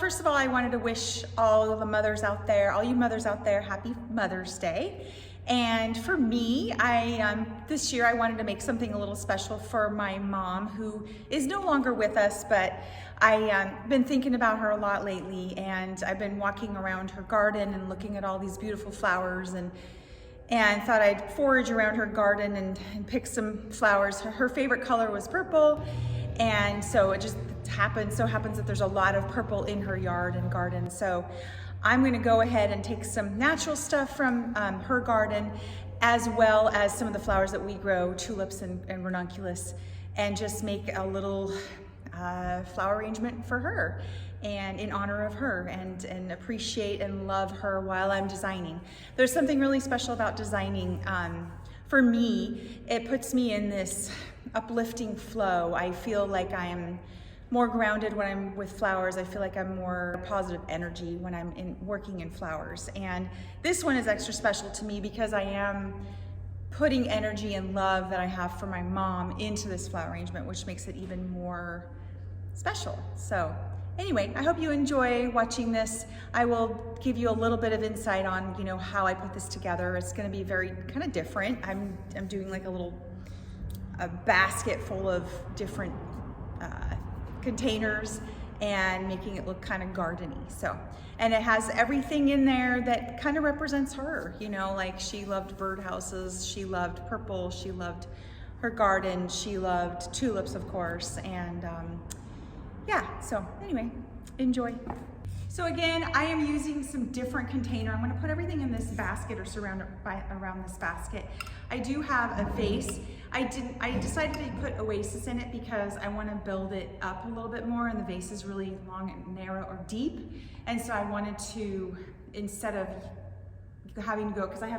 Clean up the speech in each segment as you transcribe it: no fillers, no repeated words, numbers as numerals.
first of all, I wanted to wish all the mothers out there, all you mothers out there, happy Mother's Day. And for me, this year I wanted to make something a little special for my mom, who is no longer with us, but I've been thinking about her a lot lately, and I've been walking around her garden and looking at all these beautiful flowers, and thought I'd forage around her garden and pick some flowers. Her favorite color was purple, and so it just happens that there's a lot of purple in her yard and garden. So I'm gonna go ahead and take some natural stuff from her garden, as well as some of the flowers that we grow, tulips and ranunculus, and just make a little flower arrangement for her and in honor of her, and appreciate and love her while I'm designing. There's something really special about designing. For me, it puts me in this uplifting flow. I feel like I'm more grounded when I'm with flowers. I feel like I'm more positive energy when I'm working in flowers. And this one is extra special to me because I am putting energy and love that I have for my mom into this flower arrangement, which makes it even more special. So anyway, I hope you enjoy watching this. I will give you a little bit of insight on, how I put this together. It's gonna be very kind of different. I'm doing like a basket full of different containers and making it look kind of gardeny. So, and it has everything in there that kind of represents her, like she loved birdhouses, she loved purple, she loved her garden, she loved tulips, of course, and yeah, so anyway, enjoy. So again, I am using some different container. I'm gonna put everything in this basket or surround it around this basket. I do have a vase. I decided to put oasis in it because I want to build it up a little bit more, and the vase is really long and narrow or deep. And so I wanted to, instead of having to go, because I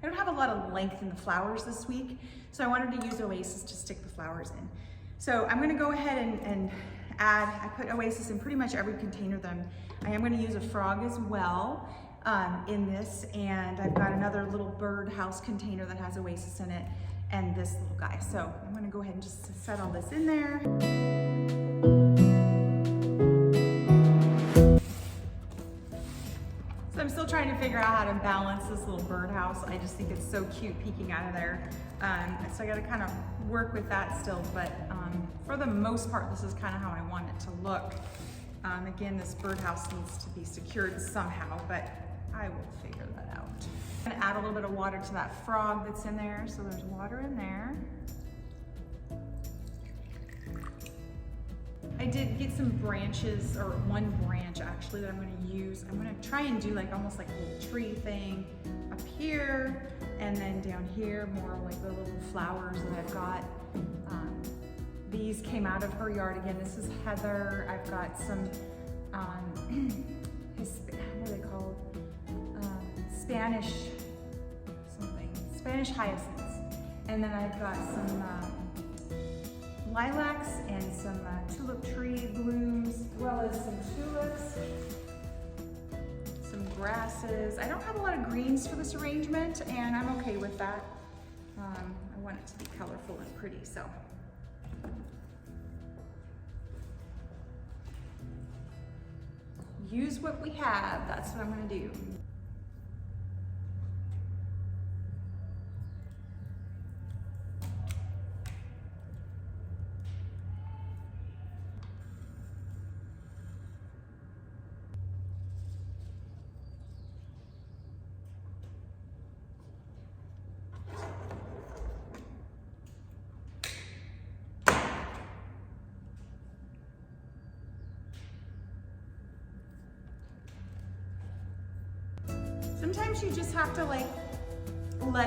don't have a lot of length in the flowers this week, so I wanted to use oasis to stick the flowers in. So I'm going to go ahead and add, I put oasis in pretty much every container that I am going to use a frog as well in this, and I've got another little birdhouse container that has oasis in it, and this little guy. So I'm gonna go ahead and just set all this in there. So I'm still trying to figure out how to balance this little birdhouse. I just think it's so cute peeking out of there. So I gotta kind of work with that still, but for the most part, this is kind of how I want it to look. Again, this birdhouse needs to be secured somehow, but I will figure that out. I'm gonna add a little bit of water to that frog that's in there. So there's water in there. I did get some branches, or one branch actually, that I'm gonna use. I'm gonna try and do almost like a little tree thing up here, and then down here, more like the little flowers that I've got. These came out of her yard. Again, this is heather. I've got some, what are they called? Spanish hyacinths. And then I've got some lilacs and some tulip tree blooms, as well as some tulips, some grasses. I don't have a lot of greens for this arrangement, and I'm okay with that. I want it to be colorful and pretty, so. Use what we have, that's what I'm gonna do. Sometimes you just have to let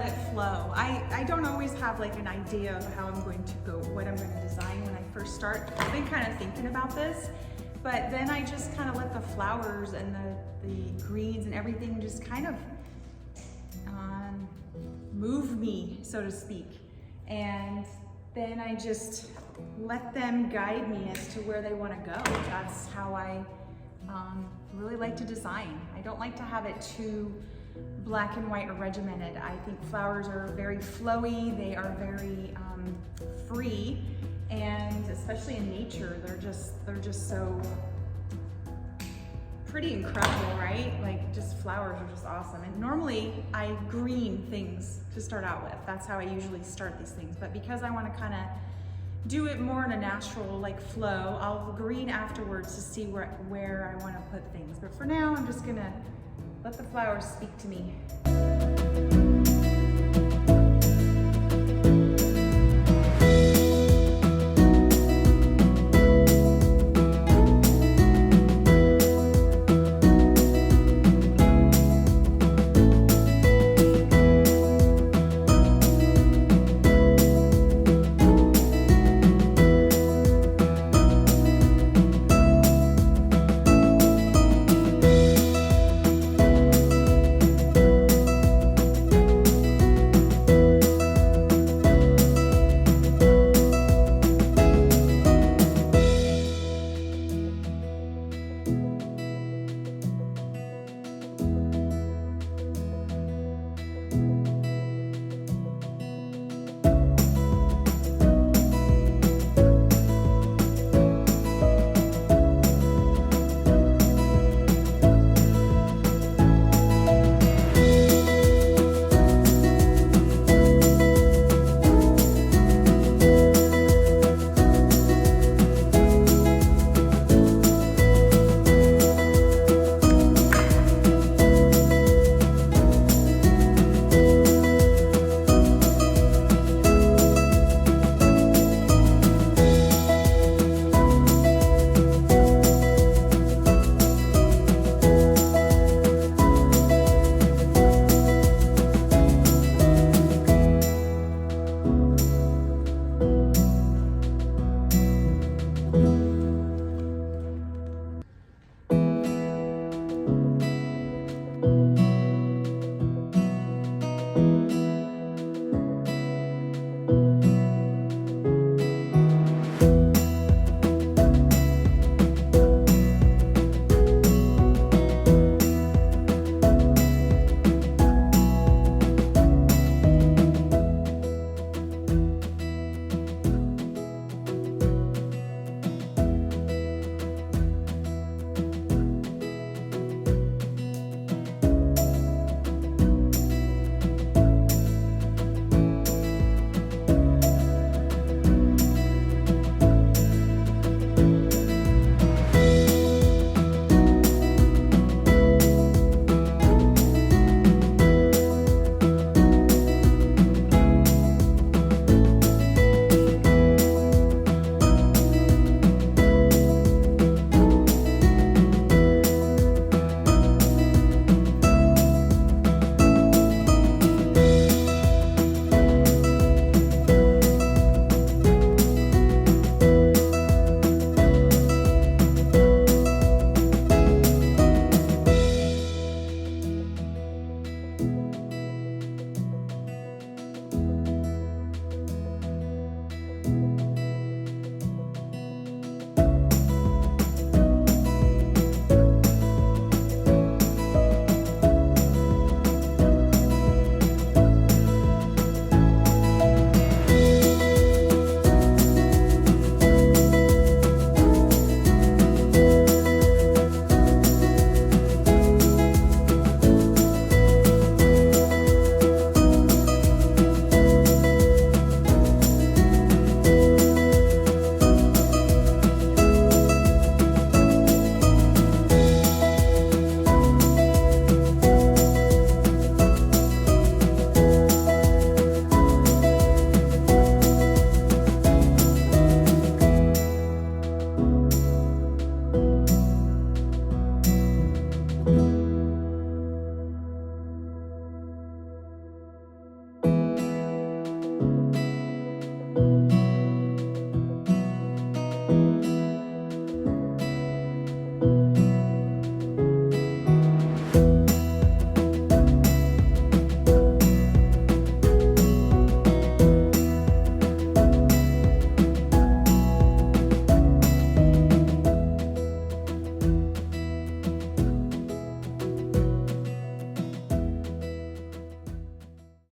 it flow. I don't always have an idea of how I'm going to go, what I'm going to design when I first start. I've been kind of thinking about this, but then I just kind of let the flowers and the greens and everything just kind of move me, so to speak. And then I just let them guide me as to where they want to go. That's how I really like to design. I don't like to have it too black and white or regimented. I think flowers are very flowy, they are very free, and especially in nature, they're just so pretty incredible, right? Like, just flowers are just awesome. And normally I green things to start out with. That's how I usually start these things. But because I want to kind of do it more in a natural like flow, I'll green afterwards to see where I want to put things. But for now, I'm just gonna let the flowers speak to me.